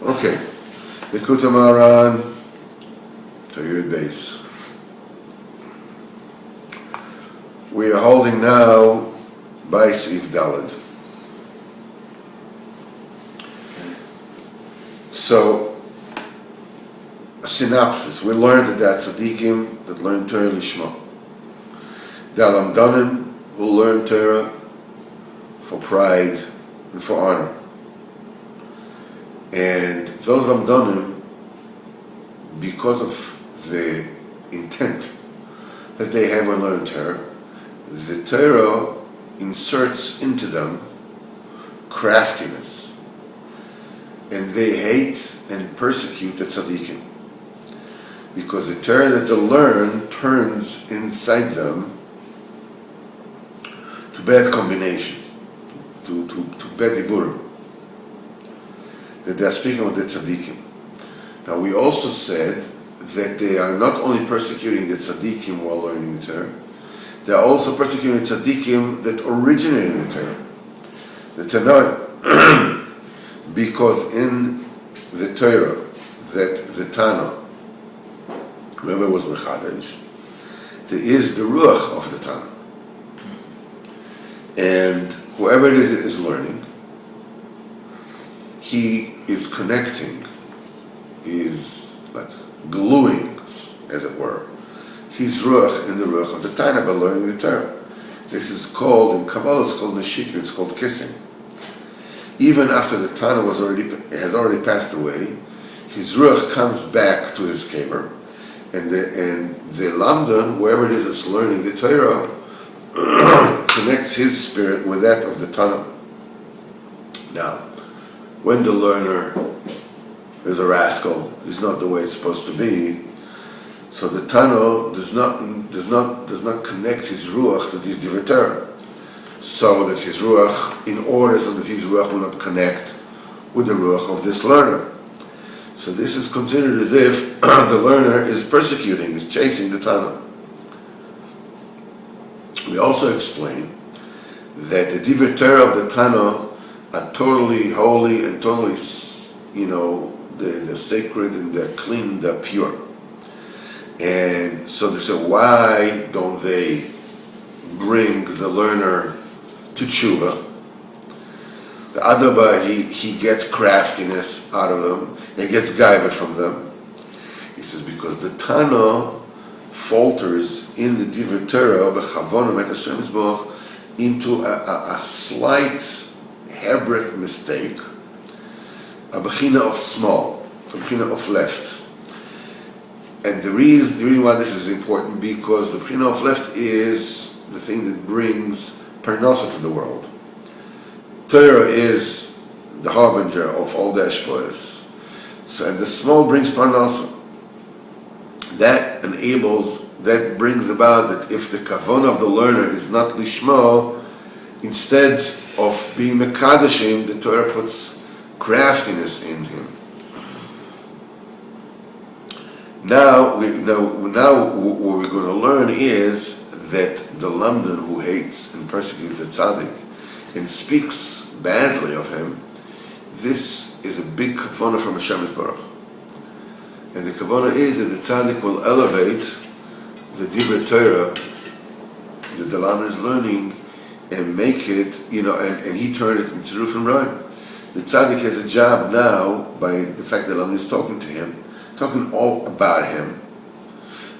Okay, Likutei Moharan, Torah base. We are holding now by Sif Daled. So, a synopsis. We learned that tzaddikim that learn Torah lishma, the alamdanim who learn Torah for pride and for honor. And those Amdanim, because of the intent that they have when learning Torah, the Torah inserts into them craftiness. And they hate and persecute the tzaddikim. Because the Torah that they learn turns inside them to bad combinations, to bad diburim, that they are speaking with the tzaddikim. Now we also said that they are not only persecuting the tzaddikim while learning the Torah, they are also persecuting the tzaddikim that originated in the Torah. The Tanah, because in the Torah that the Tana, whoever was Mechadesh, there is the Ruach of the Tana. And whoever it is learning, he is connecting, is like gluing, as it were, his ruach in the ruach of the Tana by learning the Torah. This is called, in Kabbalah, it's called Neshikah, it's called kissing. Even after the Tana has already passed away, his ruach comes back to his kever, and the Lamdan, whoever it is that's learning the Torah, connects his spirit with that of the Tana. Now, when the learner is a rascal, is not the way it's supposed to be, so the Tana does not connect his ruach to this divrei Torah, so that his ruach, in order so that his ruach will not connect with the ruach of this learner. So this is considered as if the learner is persecuting, is chasing the Tana. We also explain that the divrei Torah of the Tana are totally holy and totally, they're sacred and they're clean, they're pure. And so they say, why don't they bring the learner to tshuva? The Adaba, he gets craftiness out of them, and gets gaiva from them. He says, because the Tana falters in the divrei Torah, b'chavonah et Hashem Yisborach, into a slight hairbreadth mistake, a bechina of small, a bechina of left. And the reason why this is important, because the bechina of left is the thing that brings parnasa to the world. Torah is the harbinger of all the eshpoes. So, and the small brings parnasa. That brings about that if the kavanah of the learner is not lishmo, instead of being mekadeshim, the Torah puts craftiness in him. Now what we're going to learn is that the Lamdan who hates and persecutes the tzaddik and speaks badly of him, this is a big kavanah from Hashem Yisborach. And the kavanah is that the tzaddik will elevate the divrei Torah that the Lamdan is learning and make it, and he turned it into Tzaruf and Rhyme. The tzaddik has a job now, by the fact that Lamdan is talking to him, talking all about him,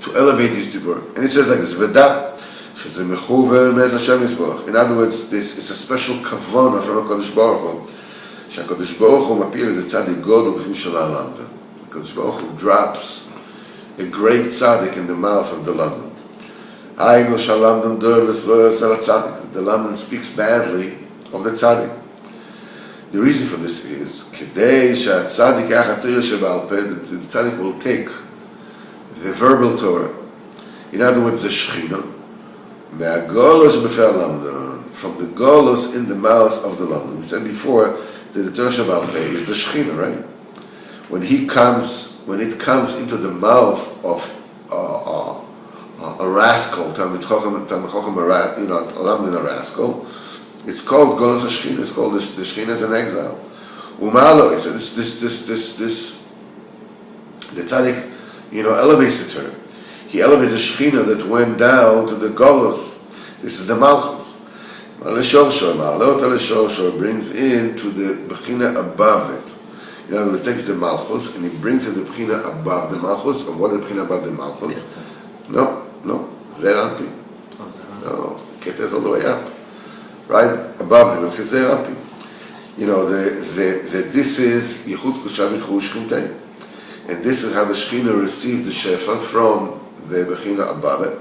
to elevate his dibur. And he says like this, V'da, she's a mechuver mez Hashem Yisborach. In other words, this is a special kavanah from HaKadosh Baruch Hu. HaKadosh Baruch Hu mapil is a tzaddik godol b'fim shel ha'lamdan. HaKadosh Baruch Hu drops a great tzaddik in the mouth of the Lamdan. The Lamdan speaks badly of the tzaddik. The reason for this is that the tzaddik will take the verbal Torah, in other words, the Shechina, from the golos in the mouth of the Lamdan. We said before that the Torah Shabbat is the Shechina, right? When it comes into the mouth of a rascal, Talmid Chacham, a Lamdan, a rascal, it's called Golos HaShechina, it's called the Shechina is in exile. Umalo, he said, the tzaddik, elevates the Torah. He elevates the Shekhinah that went down to the Golos. This is the Malchus. Malchus brings into the Bechina above it. In other words, takes the Malchus and he brings it the Bechina above the Malchus. And what is the Bechina above the Malchus? No. Zer Anpi. No, Keter is all the way up. Right? Above the Bechina Zer Anpi. This is Yichud Kusha Michu Shechintei. And this is how the Shekhinah receives the Shefa from the Bechina above it.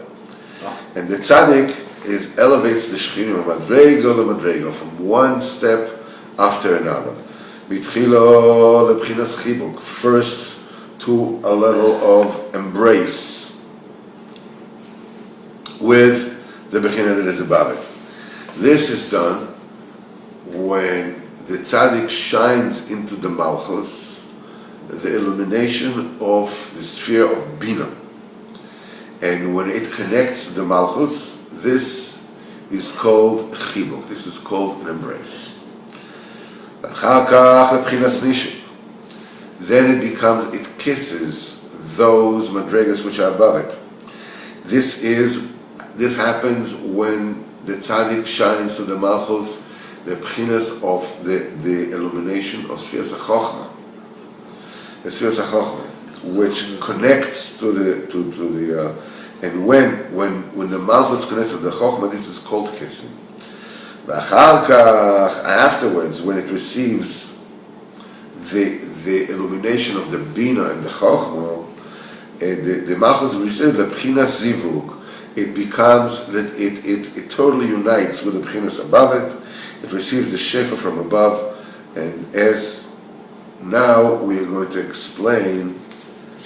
And the Tzaddik elevates the Shekhinah from one step after another. Bitchilo lebchinas chibuk, first to a level of embrace with the Bechina that is above it. This is done when the tzaddik shines into the Malchus, the illumination of the sphere of Bina. And when it connects the Malchus, this is called chibuk, this is called an embrace. Then it kisses those madrigas which are above it. This happens when the tzaddik shines to the Malchus, the pchinas of the illumination of Spheres HaChochma. The Spheres HaChochma, which connects to the and when the Malchus connects to the Chochma, this is called kissing. Afterwards, when it receives the illumination of the Bina and the Chochma, the Malchus receives the Pchinas Zivug. It becomes that it totally unites with the Pchinas above it. It receives the Shefa from above, and as now we are going to explain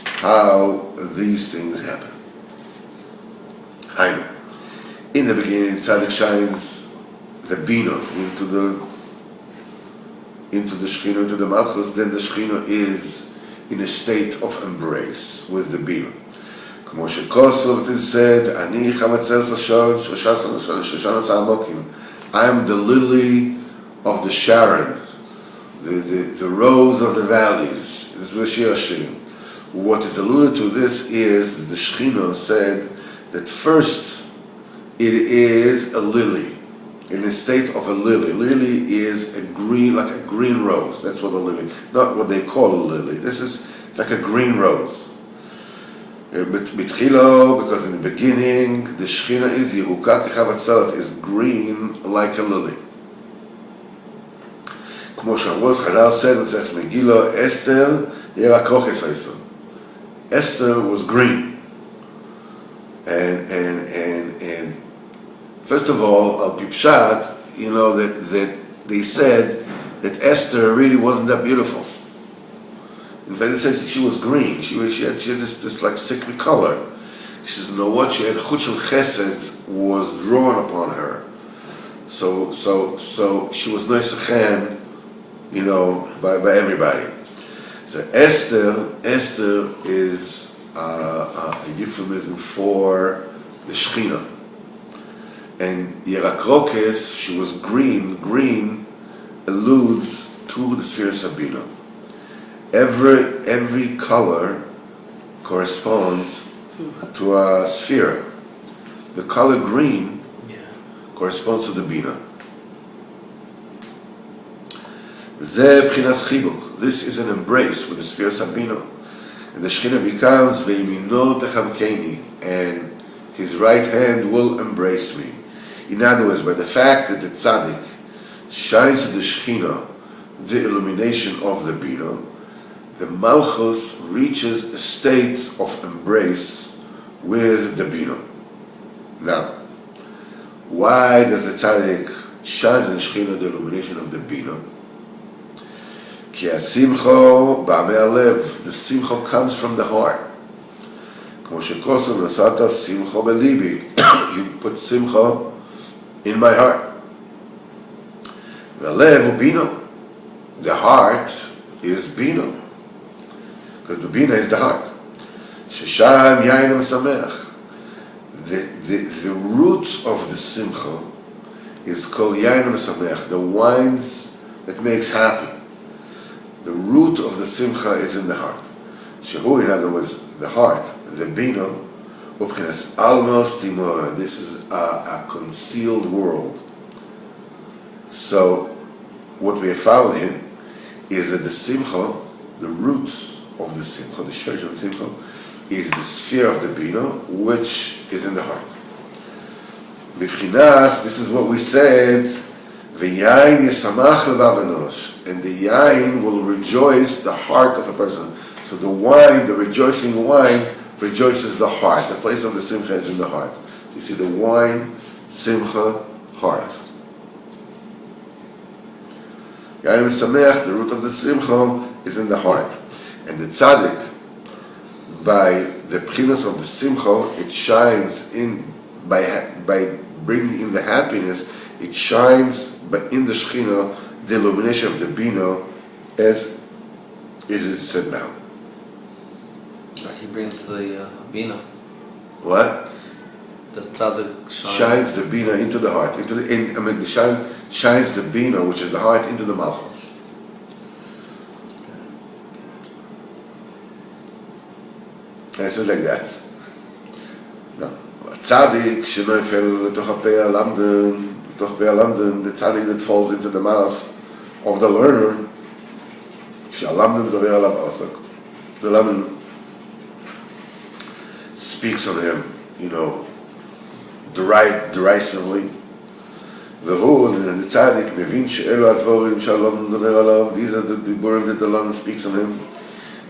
how these things happen. In the beginning, Tzaddik shines the Bina into the Shekhinah, into the Malchus. Then the Shekhinah is in a state of embrace with the Bina. Como shekosov, it is said, Ani chamatzel shoshanas ha'amokim. I am the lily of the Sharon, the rose of the valleys. This is Shir Hashirim. What is alluded to this is that the Shekhinah said that first it is a lily, in a state of a lily. Lily is a green, like a green rose. That's what a lily, not what they call a lily. It's like a green rose. Because in the beginning, the Shekhinah is Yehuka Kechavatzalat, is green like a lily. Como Chazal said in Sechs Megillah, Esther Yerakokes Haisa. Esther was green. And first of all, Al Pipshat, that they said that Esther really wasn't that beautiful. In fact, they said she was green. She had this like sickly color. She says, what? She had Chut Shel Chesed was drawn upon her. So she was Noisachem, by everybody. So Esther is a euphemism for the Shekhinah. And Yerakrokes, she was green. Green alludes to the sphere Sabina. Every color corresponds to a sphere. The color green corresponds to the Bina. This is an embrace with the sphere Sabina. And the Shekhinah becomes Ve'imino techavkeni, and his right hand will embrace me. In other words, by the fact that the tzaddik shines to the Shekhinah, the illumination of the Bina, the Malchus reaches a state of embrace with the Bina. Now, why does the tzaddik shine to the Shekhinah, the illumination of the Bina? Ki hasimcho ba'amei halev, the simcho comes from the heart. Como shekosav nasata simcho belibi, you put simcho in my heart. V'alev hu bina, the heart is bina, because the bina is the heart. Shesham yain ha'mesamech, the root of the simcha is called yain ha'mesamech, the wines that makes happy. the root of the simcha is in the heart. Shehu, in other words, the heart, the bina, ubchinas almos timor. This is a concealed world. So, what we have found here is that the simcha, the root of the simcha, the shorsh of the simcha, is the sphere of the bina, which is in the heart. B'fchinas, this is what we said, v'yayin yisamach levav enosh, and the yayin will rejoice the heart of a person. So the wine, the rejoicing wine, rejoices the heart. The place of the simcha is in the heart. You see the wine, simcha, heart. Yayin misamech, the root of the simcha, is in the heart. And the tzaddik, by the pchinas of the simcha, it shines in, by bringing in the happiness, it shines, but in the shechina, the illumination of the bina, as it is said now. He brings the bina. What? The tzaddik shines the bina into the heart, shines the bina, which is the heart, into the malchus. Can I say it like that? No. Tzaddik shenofel לתוך הפה הלמדן, לתוך הפה הלמדן, the tzaddik that falls into the mouth of the learner, שהלמדן מדבר עליו עסק. The lemon speaks on him, derisively. והוא, the tzaddik, מבין שאלו הדבורים שהלמדן מדבר עליו, these are the diburim that the lemon speaks on him.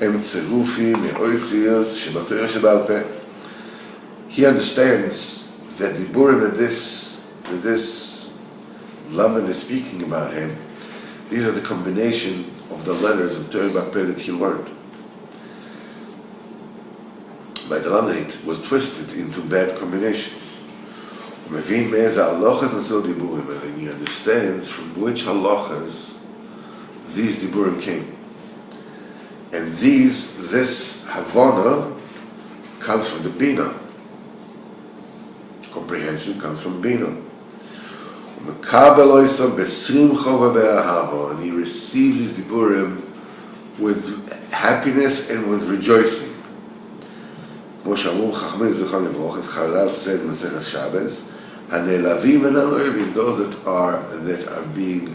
הם צירופים מאויסיוס שבתורה שבעל פה. He understands that the diburim that this London is speaking about him, these are the combination of the letters of Torah Bal Peh that he learned. By the London, it was twisted into bad combinations. And he understands from which halachas these diburim came. And this Havana comes from the Bina. Comprehension comes from Bina. And he receives his diburim with happiness and with rejoicing. Those that are being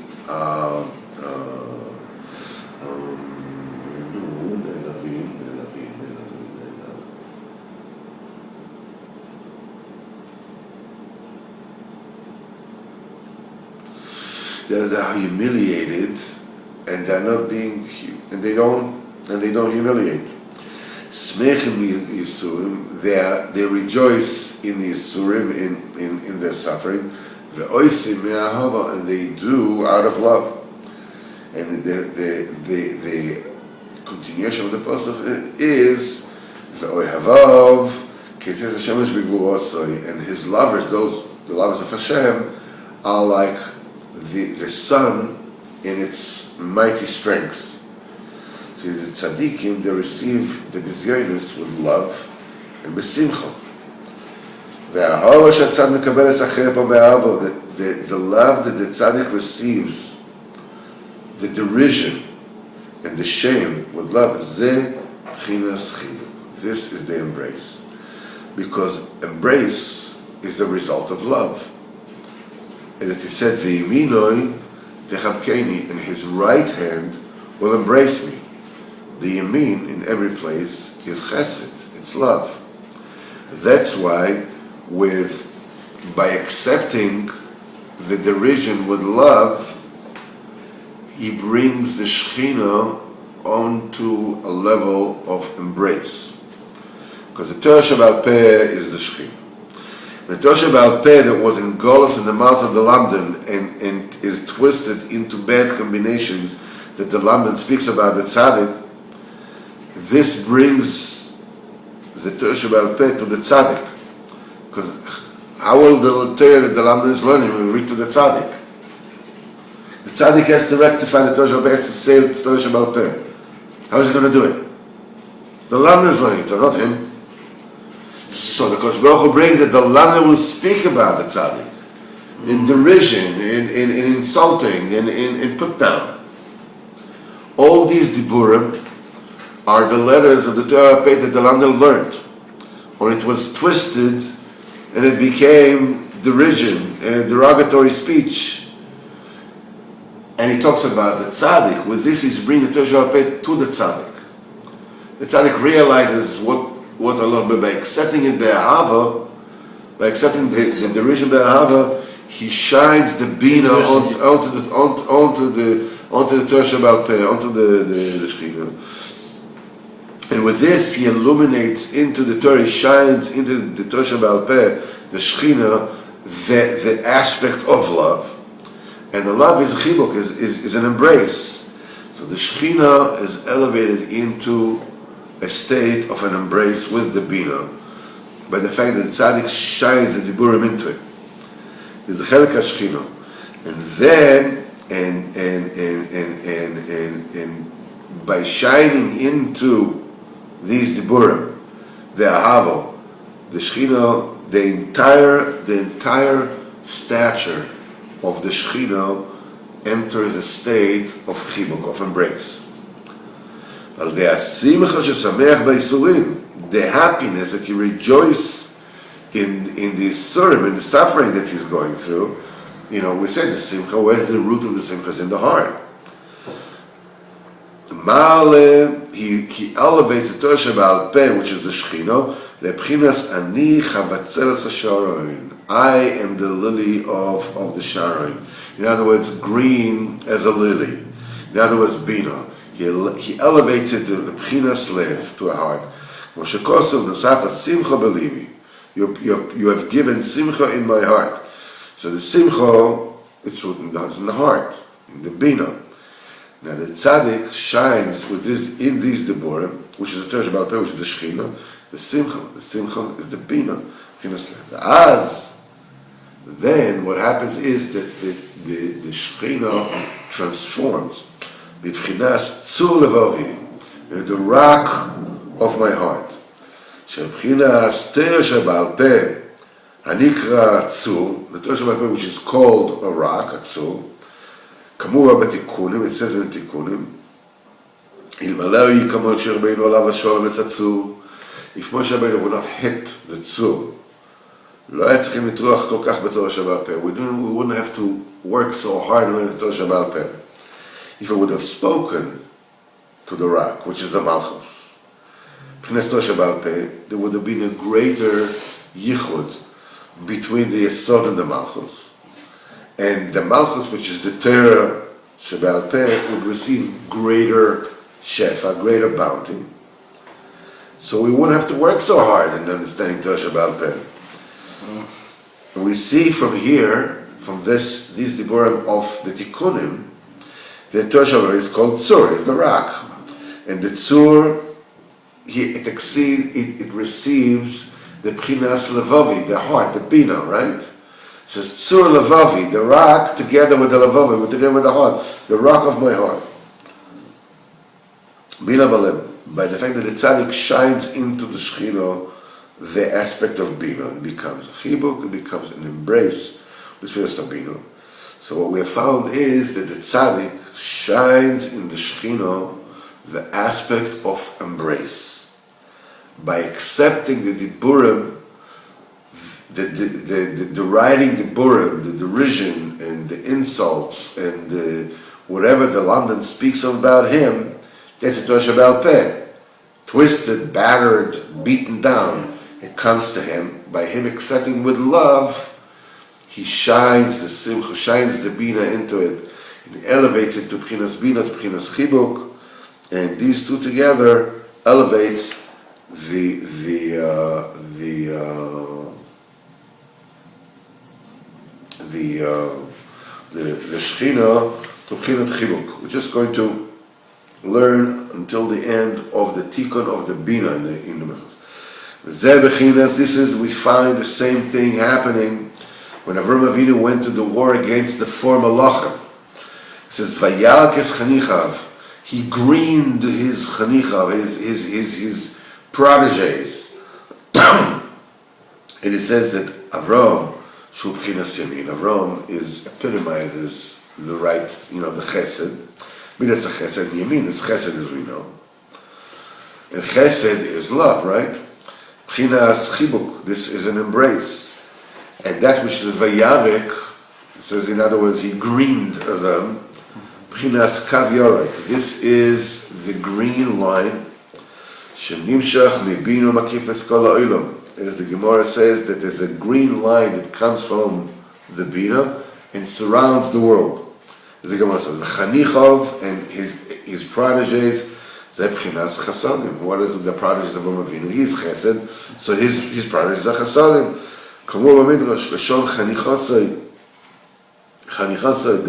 they are humiliated, and they're not being, and they don't humiliate. Smechim Yisurim, they rejoice in the Yisurim, in their suffering. Ve'oisim me'ahava, and they do out of love. And the continuation of the pasuk is ve'oihavav ketzes Hashemesh b'gvurosoi, and his lovers, the lovers of Hashem, are like the sun in its mighty strength. See, the tzaddikim, they receive the bizyonis with love and besimcha. The love that the tzaddik receives, the derision and the shame with love, this is the embrace. Because embrace is the result of love. And it is said, V'yiminoi techabkeni, and his right hand will embrace me. The yamin in every place is chesed, it's love. That's why by accepting the derision with love, he brings the Shekhinah onto a level of embrace. Because the Torah Sheba'al Peh is the Shekhinah. The Torah Sheba'al Peh that was in Golus in the mouth of the London and is twisted into bad combinations that the London speaks about, the Tzaddik, this brings the Torah Sheba'al Peh to the Tzaddik. Because how will the Torah that the London is learning will read to the Tzaddik? The Tzaddik has to rectify the Torah Sheba'al Peh, has to say the Torah Sheba'al Peh. How is he going to do it? The London is learning it, not him. So the Kosh Baruch Hu brings that the London will speak about the Tzaddik in derision, in insulting, in put down. all these diburim are the letters of the Torah that the Lamdal learned. When it was twisted and it became derision and derogatory speech. And he talks about the tzaddik. With this, he's bringing the Torah Shabbat to the tzaddik. The tzaddik realizes what Allah, by accepting it be'ahava, by accepting the derision be'ahava, he shines the bina onto the Torah Shabbat, onto the Shekhinah. And with this, he illuminates into the Torah, he shines into the Torah Shabbat, the Shekhinah, the aspect of love. And the love is a chibuk, is an embrace. So the Shekhinah is elevated into a state of an embrace with the bina by the fact that the tzaddik shines the diburim into it. There's a chelik Shekhinah, and then and by shining into these diburim, the ahavo, the Shekhinah, the entire stature of the Shekhinah enters a state of chibuk, of embrace. The happiness that you rejoice in the surim, in the suffering that he's going through. We said the simcha, where's the root of the simcha? Is in the heart. He elevates the Torah Shabbat Peh, which is the Shekhinah, Lebchinas ani chabatzeres hasharon. I am the lily of the Sharon. In other words, green as a lily. In other words, bina. He elevates it to the Bchinas lev, to a heart. Moshe Kosov nasata simcha belivi. You have given simcha in my heart. So the simcha, it's rooted in the heart, in the bina. Now the tzaddik shines with this in these diburim, which is the Torah Shabbat Peh, which is the Shekhinah. The simcha is the bina. Then what happens is that the Shekhinah transforms. B'bchinas tzur levavi, the rock of my heart. Shebchinas Torah Shabbat Peh, hanikra tzur, the Torah Shabbat Peh, which is called a rock, a tzur. Kamura b'tikunim, it says in Tikunim, ilmalei kamor Moshe Rabbeinu alav hasholem es hatzur. If Moshe Rabbeinu would not hit the tzur, לא היה צריכים לטרוח כל כך בתורה שבעל פה. We wouldn't have to work so hard to learn the Torah שבעל פה. If I would have spoken to the rock, which is the Malchus, מבחינת תורה שבעל פה, there would have been a greater yichud between the Yesod and the Malchus. And the Malchus, which is the Torah שבעל פה, would receive greater shefa, greater bounty. So we wouldn't have to work so hard in understanding Torah שבעל פה. And we see from here, from these diburim of the Tikkunim, the Torah Shabbat is called Tzur, it's the rock. And the Tzur, it receives the Bchinas Levavi, the heart, the Bina, right? So it's Tzur Levavi, the rock together with the Levavi, together with the heart, the rock of my heart. Bina Baleb, by the fact that the Tzaddik shines into the Shekhinah, the aspect of Bina, it becomes a chibuk, it becomes an embrace with Sabina. So what we have found is that the tzaddik shines in the Shekhinah the aspect of embrace. By accepting the diburim, the writing diburim, the derision and the insults and whatever the London speaks about him, that's a Torah Shabbat Peh. Twisted, battered, beaten down. It comes to him, by him accepting with love, he shines the simcha, shines the bina into it, and elevates it to bchinas bina, to bchinas chibuk, and these two together elevates the Shekhinah to bchinat chibuk. We're just going to learn until the end of the tikkun of the bina in the Mechus. This is, we find the same thing happening when Avram Avinu went to the war against the four malachim. It says, Vayalkes chanichav, he greened his chanichav, his proteges. And it says that Avram, Shu B'chinas Yamin, Avram epitomizes the right, the chesed. Midas chesed, Yamin is chesed as we know. And chesed is love, right? B'chinas chibuk, this is an embrace. And that which is vayarek, says in other words, he greened them. B'chinas kav yorek, this is the green line. Shenimshach mibinu makif es kol ha'olam. As the Gemara says, that there's a green line that comes from the Bina and surrounds the world. As the Gemara says, Chanichov and his protégés, Zeh B'chinas Chasadim. What is the protégés of Avraham Avinu? He's Chesed, so his protégés are Chasadim. Kamu b'midrash, Lashon Chanichosai. Chanichosai,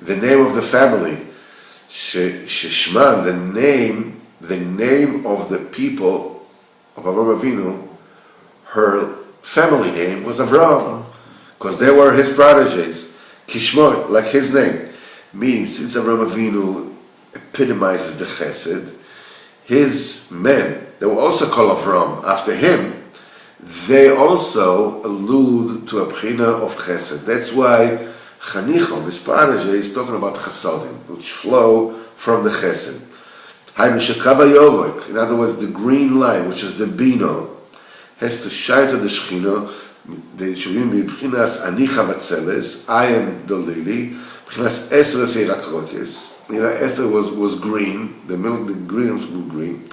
the name of the family. Sheshman, the name of the people of Avraham Avinu, her family name was Avraham, because they were his protégés. Kishmoy, like his name. Meaning, since Avraham Avinu epitomizes the chesed, his men, they were also called Avram after him, they also allude to a b'china of chesed. That's why Chanichon, his protégé, is talking about chasadim, which flow from the chesed. In other words, the green line, which is the bino, has to shine to the Shechina. The Shuvim be b'chinas ani chavatzeles, I am the lily. B'chinas Esther seirak. You know, Esther was green. The milk, the green was green.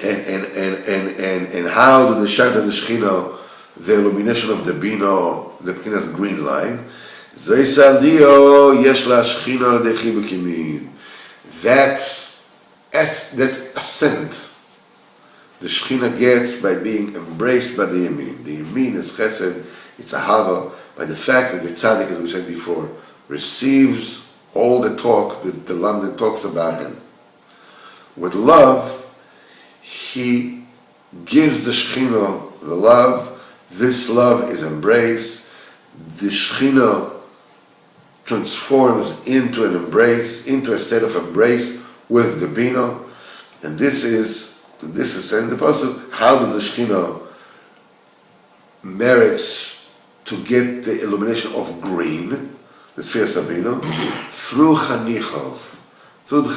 And how do they shine to the Shechina? The illumination of the bino, the b'chinas green line. Zeisaldio yesh la Shechina dechi b'kimin. That ascent the Shekhinah gets by being embraced by the Yamin. The Yamin is Chesed, it's a Hava, by the fact that the Tzaddik, as we said before, receives all the talk that the London talks about him. With love, he gives the Shekhinah the love. This love is embraced. The Shekhinah transforms into an embrace, into a state of embrace with the Bina. And this is saying the pasuk, how does the Shekhinah merits to get the illumination of green, the sphere Sabina, through Chanichov, through the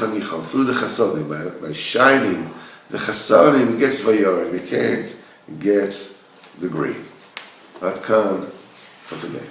Chasadim, by shining the Chasadim, it gets Vayorim, it gets the green. That can for today.